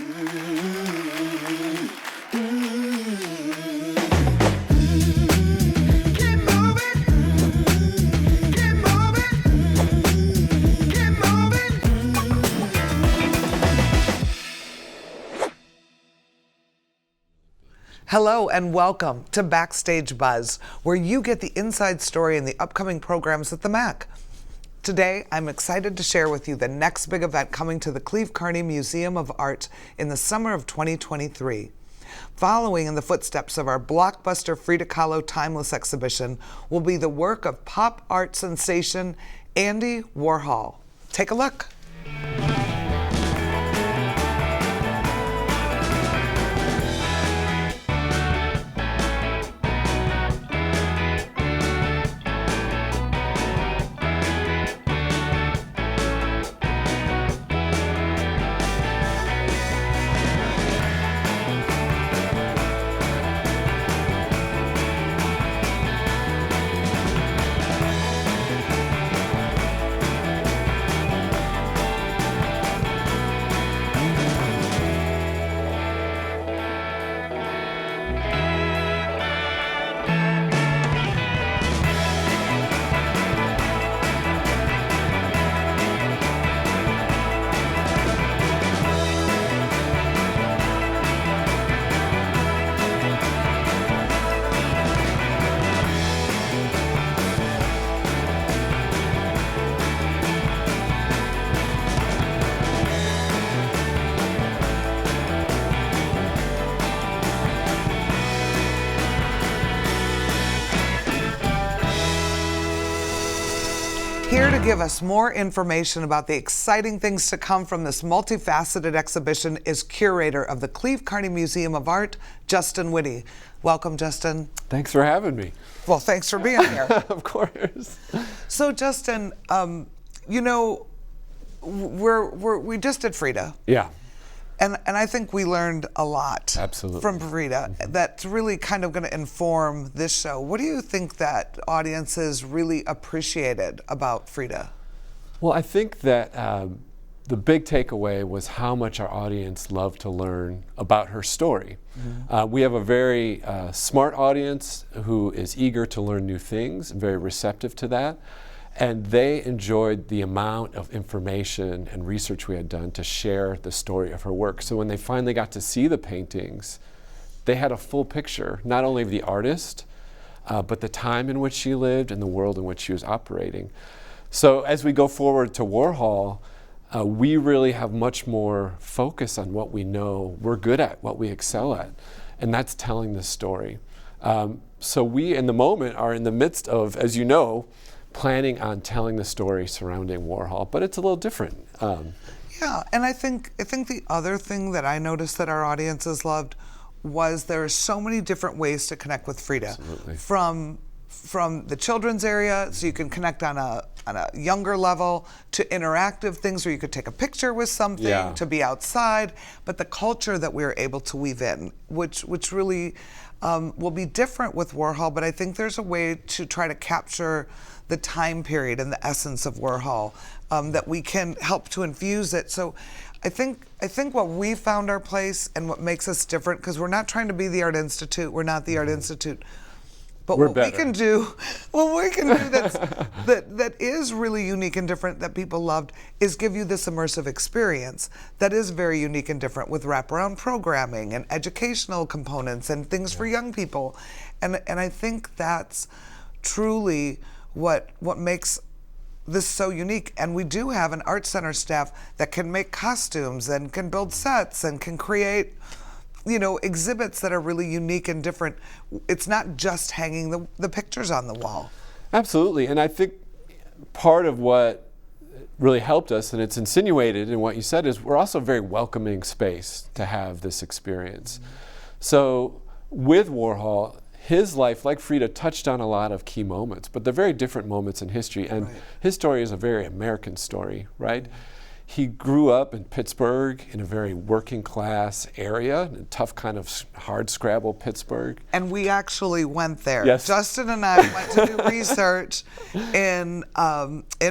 Hello and welcome to Backstage Buzz, where you get the inside story and the upcoming programs at the MAC. Today, I'm excited to share with you the next big event coming to the Cleve Carney Museum of Art in the summer of 2023. Following in the footsteps of our blockbuster Frida Kahlo Timeless exhibition will be the work of pop art sensation Andy Warhol. Take a look. Here to give us more information about the exciting things to come from this multifaceted exhibition is Curator of the Cleve Carney Museum of Art, Justin Witte. Welcome, Justin. Thanks for having me. Well, thanks for being here. Of course. So, Justin, you know, we just did Frida. Yeah. And I think we learned a lot Absolutely. from Frida that's really kind of going to inform this show. What do you think that audiences really appreciated about Frida? Well, I think that the big takeaway was how much our audience loved to learn about her story. Mm-hmm. We have a very smart audience who is eager to learn new things and very receptive to that. And they enjoyed the amount of information and research we had done to share the story of her work. So when they finally got to see the paintings, they had a full picture, not only of the artist, but the time in which she lived and the world in which she was operating. So as we go forward to Warhol, we really have much more focus on what we know we're good at, what we excel at, and that's telling the story. So we, in the moment, are in the midst of, as you know, planning on telling the story surrounding Warhol, but it's a little different. Yeah, and I think the other thing that I noticed that our audiences loved was there are so many different ways to connect with Frida. Absolutely. From the children's area, so you can connect on a younger level, to interactive things where you could take a picture with something, to be outside, but the culture that we were able to weave in, which really will be different with Warhol, but I think there's a way to try to capture the time period and the essence of Warhol that we can help to infuse it. So I think what we found our place and what makes us different, because we're not trying to be the Art Institute, we're not the Art Institute, but what we can do that is really unique and different that people loved is give you this immersive experience that is very unique and different with wraparound programming and educational components and things for young people. And I think that's truly what makes this so unique. And we do have an art center staff that can make costumes and can build sets and can create, you know, exhibits that are really unique and different. It's not just hanging the pictures on the wall. Absolutely, and I think part of what really helped us, and it's insinuated in what you said, is we're also a very welcoming space to have this experience. Mm-hmm. So with Warhol, his life, like Frida, touched on a lot of key moments, but they're very different moments in history, and his story is a very American story, right? He grew up in Pittsburgh in a very working class area, a tough kind of hard scrabble Pittsburgh. And we actually went there. Yes. Justin and I went to do research in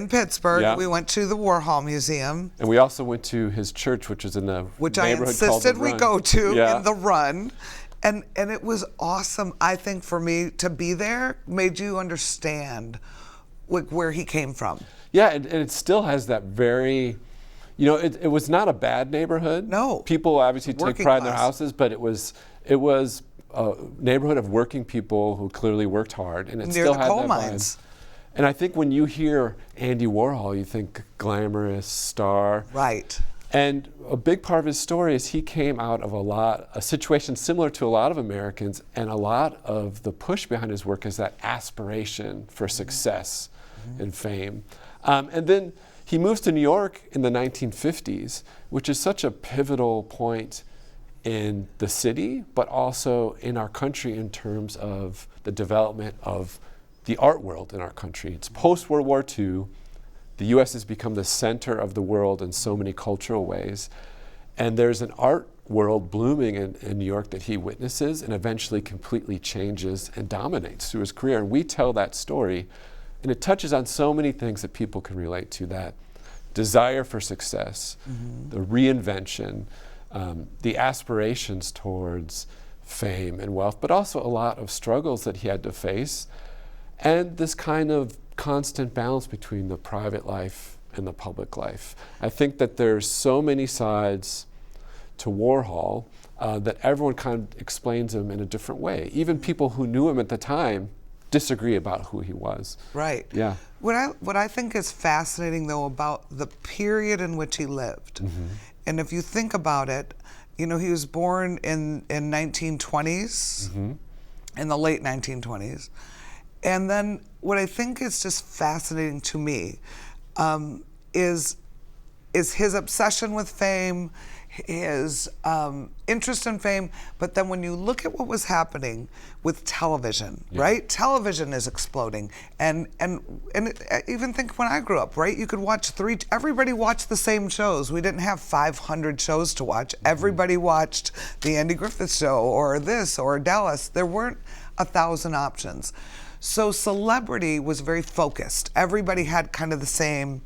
Pittsburgh. Yeah. We went to the Warhol Museum. And we also went to his church, which is in the which I neighborhood called The insisted we Run. go to Yeah. in the Run. And it was awesome, I think, for me to be there, made you understand where he came from. Yeah, and it still has that very, it was not a bad neighborhood. No. People obviously take Working pride in their class. houses, but it was a neighborhood of working people who clearly worked hard, and it Near still the had coal that mines. vibe. And I think when you hear Andy Warhol, you think glamorous star. Right. And a big part of his story is he came out of a situation similar to a lot of Americans, and a lot of the push behind his work is that aspiration for success and fame. And then he moves to New York in the 1950s, which is such a pivotal point in the city, but also in our country in terms of the development of the art world in our country. It's post-World War II. The U.S. has become the center of the world in so many cultural ways. And there's an art world blooming in New York that he witnesses and eventually completely changes and dominates through his career. And we tell that story. And it touches on so many things that people can relate to, that desire for success, the reinvention, the aspirations towards fame and wealth, but also a lot of struggles that he had to face, and this kind of constant balance between the private life and the public life. I think that there's so many sides to Warhol that everyone kind of explains him in a different way. Even people who knew him at the time disagree about who he was. Right. Yeah. What I think is fascinating, though, about the period in which he lived, and if you think about it, he was born in 1920s, in the late 1920s. And then what I think is just fascinating to me is his obsession with fame, his interest in fame, but then when you look at what was happening with television, right? Television is exploding, and even think when I grew up, right? You could watch everybody watched the same shows. We didn't have 500 shows to watch. Everybody watched the Andy Griffith Show or this or Dallas. There weren't 1,000 options. So celebrity was very focused. Everybody had kind of the same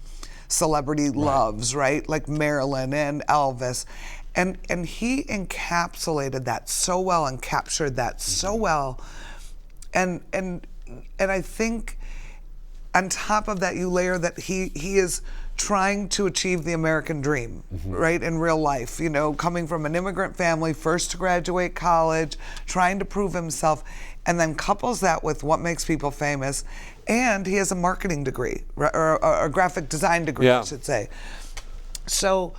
celebrity loves, right? Like Marilyn and Elvis. And he encapsulated that so well and captured that so well. And I think on top of that, you layer that he is trying to achieve the American dream, right, in real life, coming from an immigrant family, first to graduate college, trying to prove himself, and then couples that with what makes people famous. And he has a marketing degree, or a graphic design degree, I should say. So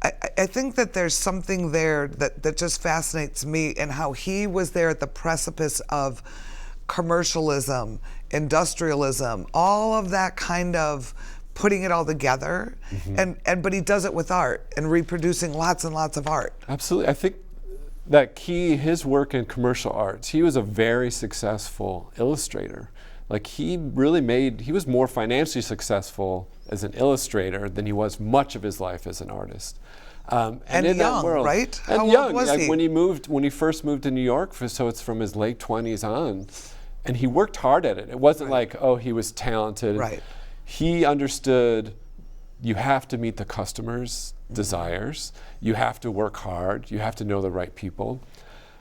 I think that there's something there that just fascinates me in how he was there at the precipice of commercialism, industrialism, all of that kind of putting it all together, but he does it with art and reproducing lots and lots of art. Absolutely. I think that his work in commercial arts, he was a very successful illustrator. Like he was more financially successful as an illustrator than he was much of his life as an artist. And in young, that world, right? And How young, old was like he? when he first moved to New York, so it's from his late 20s on, and he worked hard at it. It wasn't like, oh, he was talented. Right. He understood you have to meet the customer's desires. You have to work hard. You have to know the right people.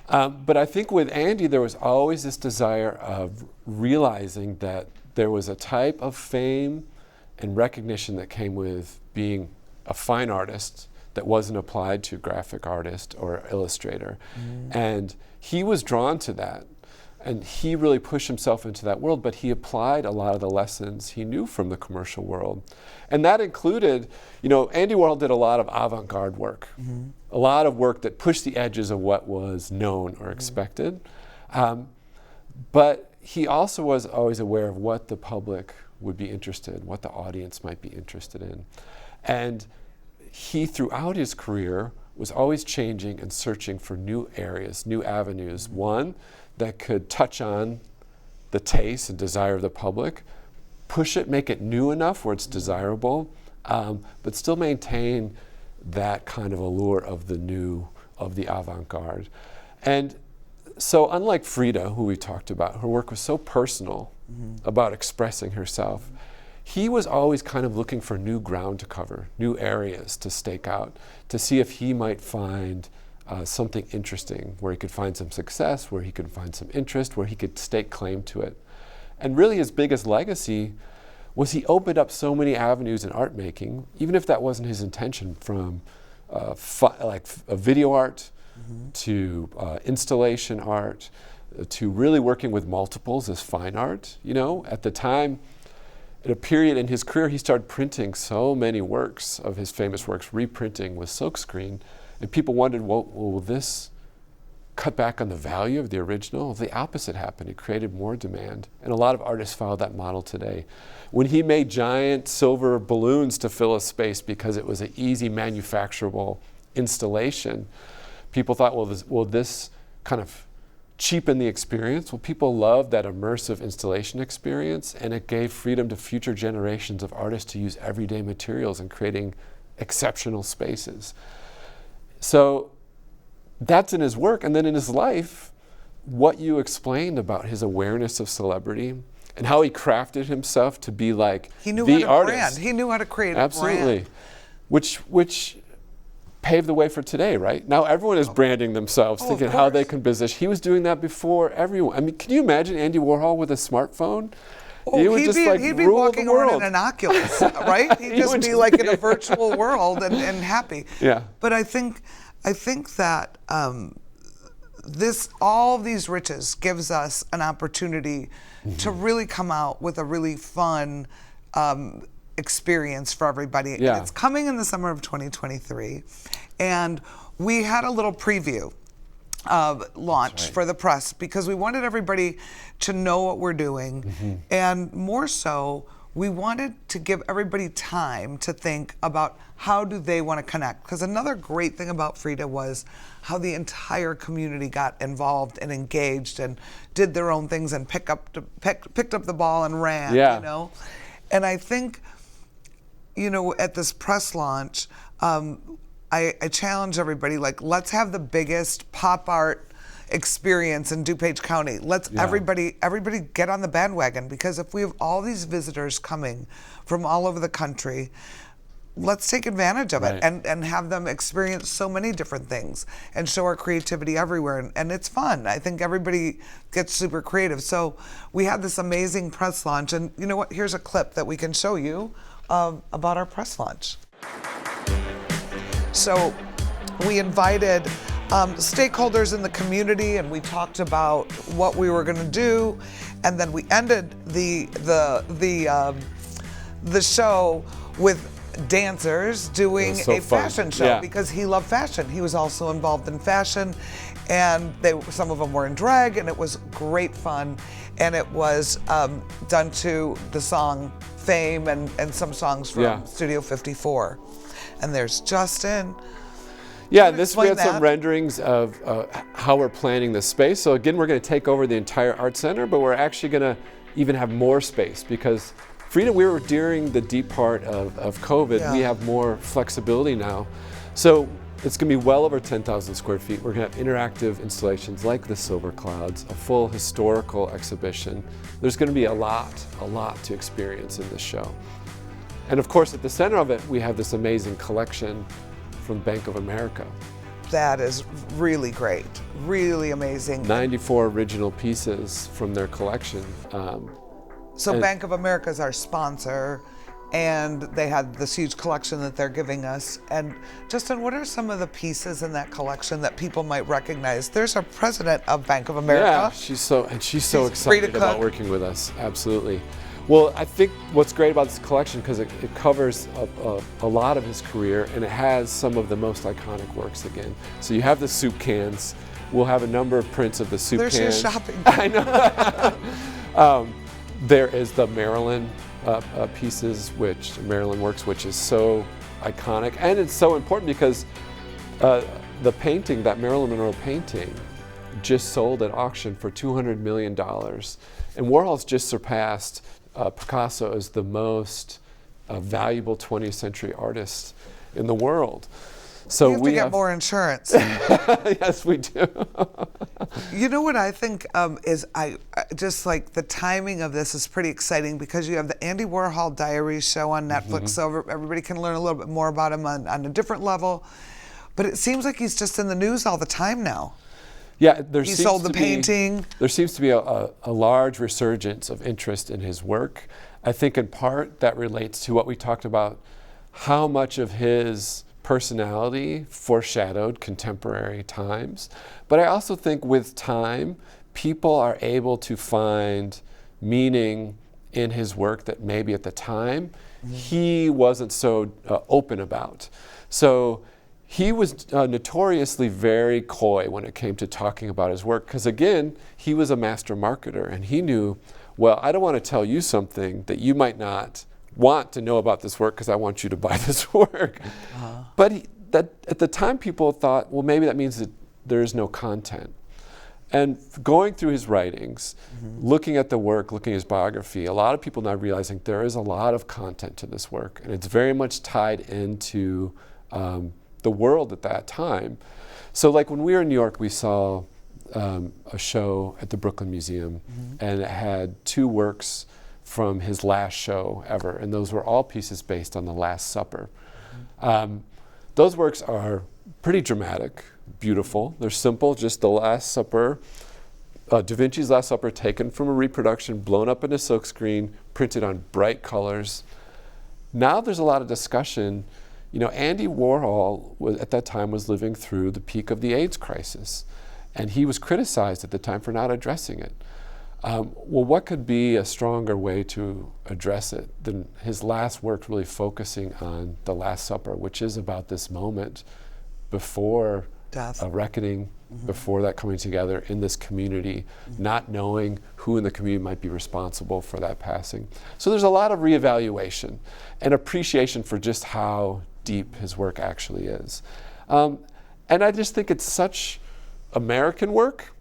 But I think with Andy, there was always this desire of realizing that there was a type of fame and recognition that came with being a fine artist that wasn't applied to graphic artist or illustrator. And he was drawn to that. And he really pushed himself into that world, but he applied a lot of the lessons he knew from the commercial world. And that included, Andy Warhol did a lot of avant-garde work, a lot of work that pushed the edges of what was known or expected. But he also was always aware of what the public would be interested in, what the audience might be interested in. And he, throughout his career, was always changing and searching for new areas, new avenues. One that could touch on the taste and desire of the public, push it, make it new enough where it's desirable, but still maintain that kind of allure of the new, of the avant-garde. And so unlike Frida, who we talked about, her work was so personal about expressing herself. He was always kind of looking for new ground to cover, new areas to stake out, to see if he might find something interesting, where he could find some success, where he could find some interest, where he could stake claim to it. And really his biggest legacy was he opened up so many avenues in art making, even if that wasn't his intention, from video art to installation art, to really working with multiples as fine art. You know, at the time, at a period in his career, he started printing so many works of his famous works, reprinting with silkscreen, and people wondered, well, will this cut back on the value of the original? The opposite happened. It created more demand, and a lot of artists follow that model today. When he made giant silver balloons to fill a space because it was an easy manufacturable installation, people thought, well, will this kind of cheapen the experience? Well, people loved that immersive installation experience, and it gave freedom to future generations of artists to use everyday materials in creating exceptional spaces. So that's in his work. And then in his life, what you explained about his awareness of celebrity and how he crafted himself to be like he knew the how to artist. Brand. He knew how to create Absolutely. a brand. Which paved the way for today, right? Now everyone is branding themselves, thinking how they can position. He was doing that before everyone. I mean, can you imagine Andy Warhol with a smartphone? Oh, he would just he'd be rule walking the world. around in an Oculus, right? He'd just be like in a virtual world and happy. Yeah. But I think that all these riches gives us an opportunity to really come out with a really fun experience for everybody. Yeah. And it's coming in the summer of 2023, and we had a little preview launch for the press because we wanted everybody to know what we're doing, and more so, we wanted to give everybody time to think about how do they want to connect. Because another great thing about Frida was how the entire community got involved and engaged and did their own things and picked up the ball and ran. Yeah. You know, and I think, you know, at this press launch, I challenge everybody, like, let's have the biggest pop art experience in DuPage County. Let's everybody get on the bandwagon, because if we have all these visitors coming from all over the country, let's take advantage of it and have them experience so many different things and show our creativity everywhere. And it's fun. I think everybody gets super creative. So we had this amazing press launch, and you know what? Here's a clip that we can show you about our press launch. So we invited stakeholders in the community, and we talked about what we were going to do, and then we ended the show with dancers doing a fashion show because he loved fashion. He was also involved in fashion, and some of them were in drag, and it was great fun. And it was done to the song Fame and some songs from Studio 54. And there's Justin. Yeah, we had some renderings of how we're planning the space. So again, we're going to take over the entire art center, but we're actually going to even have more space because Frida, we were during the deep part of COVID. Yeah. We have more flexibility now. So it's going to be well over 10,000 square feet. We're going to have interactive installations like the Silver Clouds, a full historical exhibition. There's going to be a lot to experience in this show. And of course, at the center of it, we have this amazing collection from Bank of America. That is really great, really amazing. 94 original pieces from their collection. So Bank of America is our sponsor, and they had this huge collection that they're giving us. And Justin, what are some of the pieces in that collection that people might recognize? There's our president of Bank of America. Yeah, she's so excited about working with us. Absolutely. Well, I think what's great about this collection, because it covers a lot of his career, and it has some of the most iconic works again. So you have the soup cans. We'll have a number of prints of the soup cans. There's your shopping. I know. There is the Marilyn pieces, Marilyn works, which is so iconic. And it's so important because the painting, that Marilyn Monroe painting, just sold at auction for $200 million. And Warhol's just surpassed Picasso as the most valuable 20th century artists in the world. So we have to get more insurance. Yes, we do. You know what I think is I just like the timing of this is pretty exciting because you have the Andy Warhol Diaries show on Netflix, so everybody can learn a little bit more about him on a different level. But it seems like he's just in the news all the time now. Yeah, he sold the painting. There seems to be a large resurgence of interest in his work. I think in part that relates to what we talked about, how much of his personality foreshadowed contemporary times. But I also think with time, people are able to find meaning in his work that maybe at the time he wasn't so open about. So he was notoriously very coy when it came to talking about his work, because again, he was a master marketer and he knew, well, I don't want to tell you something that you might not want to know about this work because I want you to buy this work. But that at the time people thought, well, maybe that means that there is no content. And going through his writings, looking at the work, looking at his biography, a lot of people now realizing there is a lot of content to this work, and it's very much tied into the world at that time. So like when we were in New York, we saw a show at the Brooklyn Museum, and it had 2 works from his last show ever, and those were all pieces based on the Last Supper. Those works are pretty dramatic, beautiful. They're simple, just the Last Supper, Da Vinci's Last Supper taken from a reproduction, blown up in a silkscreen, printed on bright colors. Now there's a lot of discussion. You know, Andy Warhol at that time was living through the peak of the AIDS crisis, and he was criticized at the time for not addressing it. Well, what could be a stronger way to address it than his last work really focusing on the Last Supper, which is about this moment before death, a reckoning, before that coming together in this community, not knowing who in the community might be responsible for that passing. So there's a lot of reevaluation and appreciation for just how deep his work actually is. And I just think it's such American work.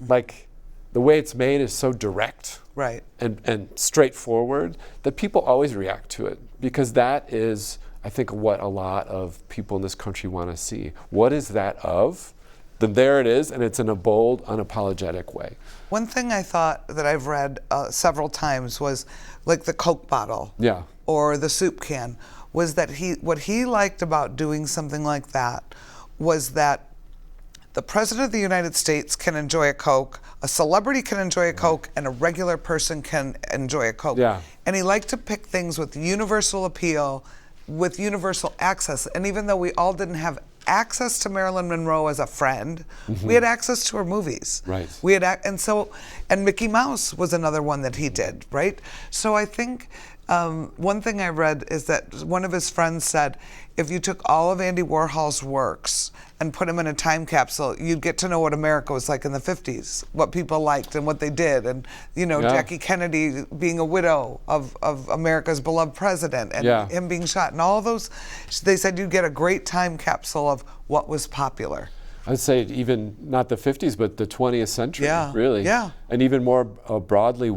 Like, the way it's made is so direct, right, and straightforward that people always react to it, because that is, I think, what a lot of people in this country want to see. What is that of? Then there it is, and it's in a bold, unapologetic way. One thing I thought that I've read several times was like the Coke bottle, or the soup can, was that what he liked about doing something like that was that the President of the United States can enjoy a Coke, a celebrity can enjoy a Coke, and a regular person can enjoy a Coke. And he liked to pick things with universal appeal, with universal access. And even though we all didn't have access to Marilyn Monroe as a friend, we had access to her movies. Right. We had, and Mickey Mouse was another one that he did, right? So I think one thing I read is that one of his friends said, if you took all of Andy Warhol's works and put them in a time capsule, you'd get to know what America was like in the 50s, what people liked and what they did. And, you know, Jackie Kennedy being a widow of America's beloved president, and him being shot, and all those, they said you'd get a great time capsule of what was popular. I'd say even not the 50s, but the 20th century, really. Yeah. And even more broadly,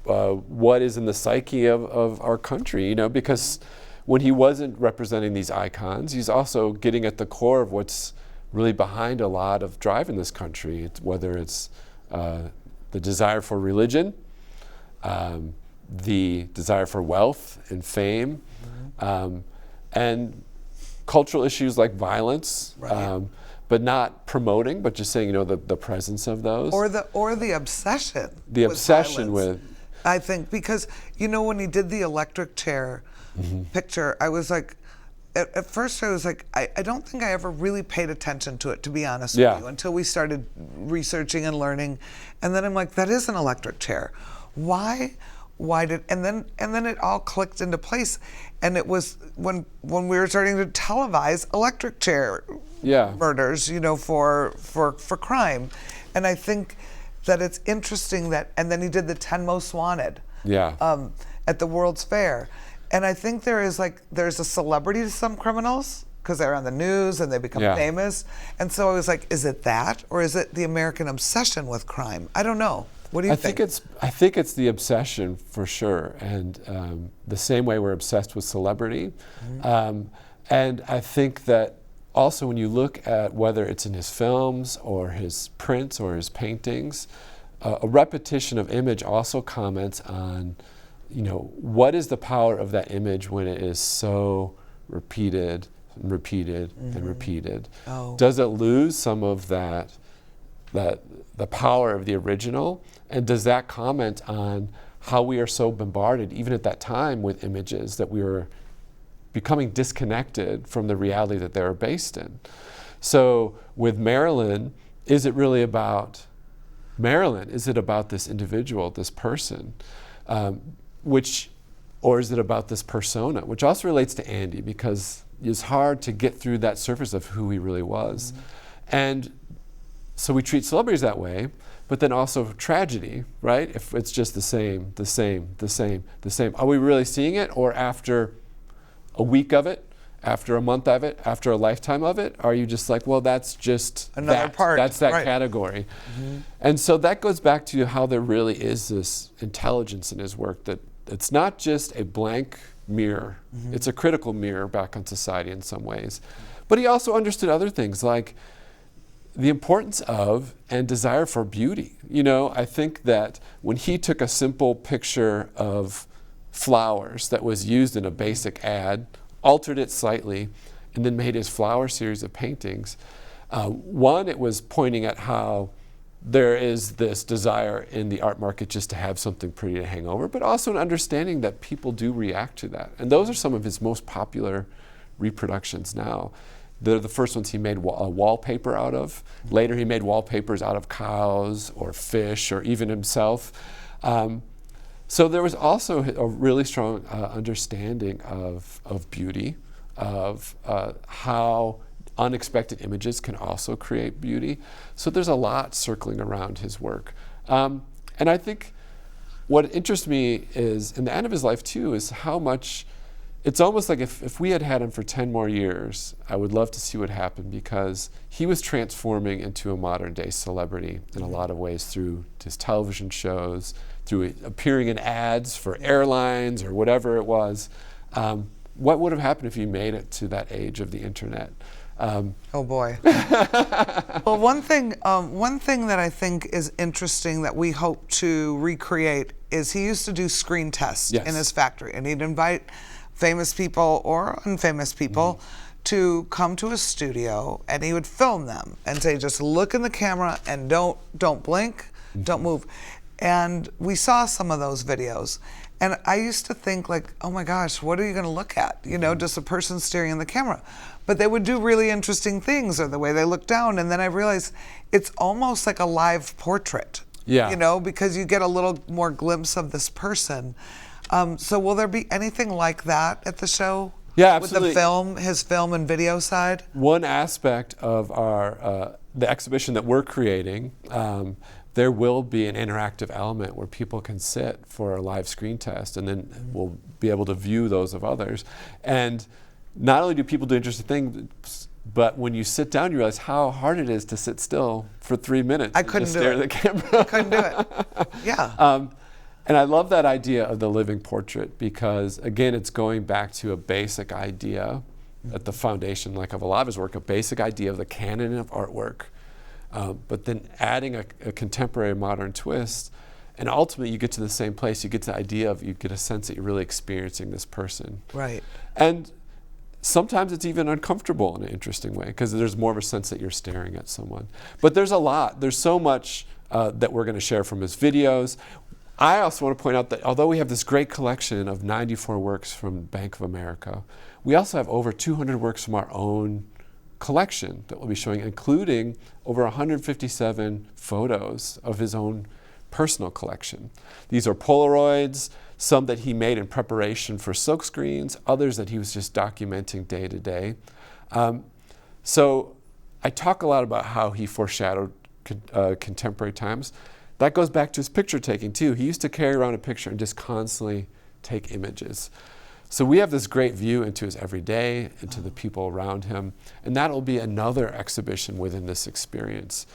what is in the psyche of our country, you know, because when he wasn't representing these icons, he's also getting at the core of what's really behind a lot of drive in this country, whether it's the desire for religion, the desire for wealth and fame, and cultural issues like violence, but not promoting, but just saying, you know, the presence of those. Or the obsession. The obsession with. I think, because, you know, when he did the electric chair picture, I was like, at first I was like, I don't think I ever really paid attention to it, to be honest with you, until we started researching and learning. And then I'm like, that is an electric chair. Why did, and then it all clicked into place. And it was when we were starting to televise electric chair murders, you know, for crime. And I think that it's interesting that, and then he did the 10 Most Wanted at the World's Fair. And I think there's a celebrity to some criminals because they're on the news and they become famous. And so I was like, is it that, or is it the American obsession with crime? I don't know. What do you think? I think it's the obsession for sure, and the same way we're obsessed with celebrity. And I think that also when you look at whether it's in his films or his prints or his paintings, a repetition of image also comments on, what is the power of that image when it is so repeated and repeated and repeated? Oh. Does it lose some of the power of the original? And does that comment on how we are so bombarded, even at that time, with images that we were becoming disconnected from the reality that they were based in? So with Marilyn, is it really about Marilyn? Is it about this individual, this person? Or is it about this persona? Which also relates to Andy, because it's hard to get through that surface of who he really was. And so we treat celebrities that way, but then also tragedy, right? If it's just the same. Are we really seeing it? Or after a week of it, after a month of it, after a lifetime of it, are you just like, well, that's just another part. That's that right. category. And so that goes back to how there really is this intelligence in his work, that it's not just a blank mirror. It's a critical mirror back on society in some ways. But he also understood other things, like the importance of and desire for beauty. I think that when he took a simple picture of flowers that was used in a basic ad, altered it slightly, and then made his flower series of paintings, one, it was pointing at how there is this desire in the art market just to have something pretty to hang over, but also an understanding that people do react to that. And those are some of his most popular reproductions now. They're the first ones he made a wallpaper out of. Later he made wallpapers out of cows or fish or even himself. So there was also a really strong understanding of beauty, of how unexpected images can also create beauty. So there's a lot circling around his work. And I think what interests me is, in the end of his life too, is how much, it's almost like if we had him for 10 more years, I would love to see what happened, because he was transforming into a modern day celebrity in a lot of ways through his television shows, through appearing in ads for airlines or whatever it was. What would have happened if he made it to that age of the internet? Oh boy. Well, one thing that I think is interesting that we hope to recreate is he used to do screen tests in his factory, and he'd invite famous people or unfamous people to come to his studio, and he would film them and say, just look in the camera and don't blink, don't move. And we saw some of those videos, and I used to think, like, oh my gosh, what are you going to look at? Just a person staring in the camera. But they would do really interesting things, or the way they look down, and then I realized it's almost like a live portrait. Because you get a little more glimpse of this person. So will there be anything like that at the show? Yeah, absolutely. With his film and video side? One aspect of our the exhibition that we're creating, there will be an interactive element where people can sit for a live screen test, and then we'll be able to view those of others. And not only do people do interesting things, but when you sit down, you realize how hard it is to sit still for 3 minutes. I couldn't just do stare it. at the camera. I couldn't do it. Yeah. And I love that idea of the living portrait, because again, it's going back to a basic idea at the foundation, like of a lot of his work, a basic idea of the canon of artwork, but then adding a contemporary modern twist. And ultimately you get to the same place. You get to the idea of, you get a sense that you're really experiencing this person. Right. And sometimes it's even uncomfortable in an interesting way, because there's more of a sense that you're staring at someone. But there's a lot. There's so much that we're going to share from his videos. I also want to point out that although we have this great collection of 94 works from Bank of America, we also have over 200 works from our own collection that we'll be showing, including over 157 photos of his own personal collection. These are Polaroids, some that he made in preparation for silkscreens, others that he was just documenting day to day. So I talk a lot about how he foreshadowed contemporary times. That goes back to his picture taking too. He used to carry around a picture and just constantly take images. So we have this great view into his everyday, into the people around him, and that'll be another exhibition within this experience.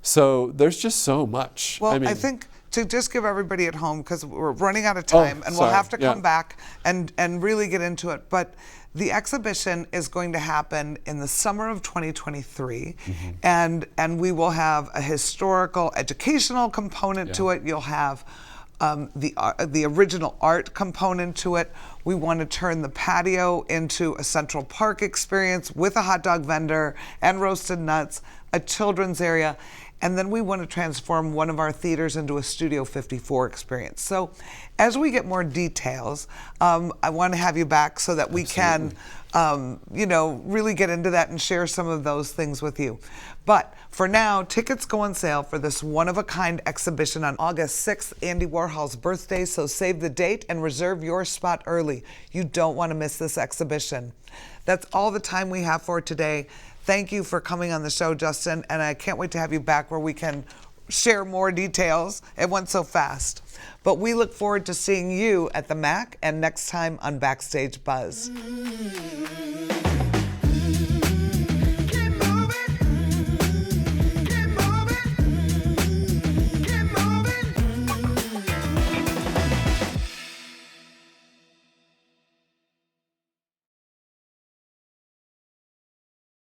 So there's just so much. Well, I think to just give everybody at home, because we're running out of time, and we'll sorry. have to Yeah. come back and really get into it. But the exhibition is going to happen in the summer of 2023, and we will have a historical, educational component to it. You'll have the original art component to it. We want to turn the patio into a Central Park experience with a hot dog vendor and roasted nuts, a children's area, and then we want to transform one of our theaters into a Studio 54 experience. So as we get more details, I want to have you back so that we can really get into that and share some of those things with you. But for now, tickets go on sale for this one-of-a-kind exhibition on August 6th, Andy Warhol's birthday, so save the date and reserve your spot early. You don't want to miss this exhibition. That's all the time we have for today. Thank you for coming on the show, Justin, and I can't wait to have you back where we can share more details. It went so fast. But we look forward to seeing you at the MAC and next time on Backstage Buzz.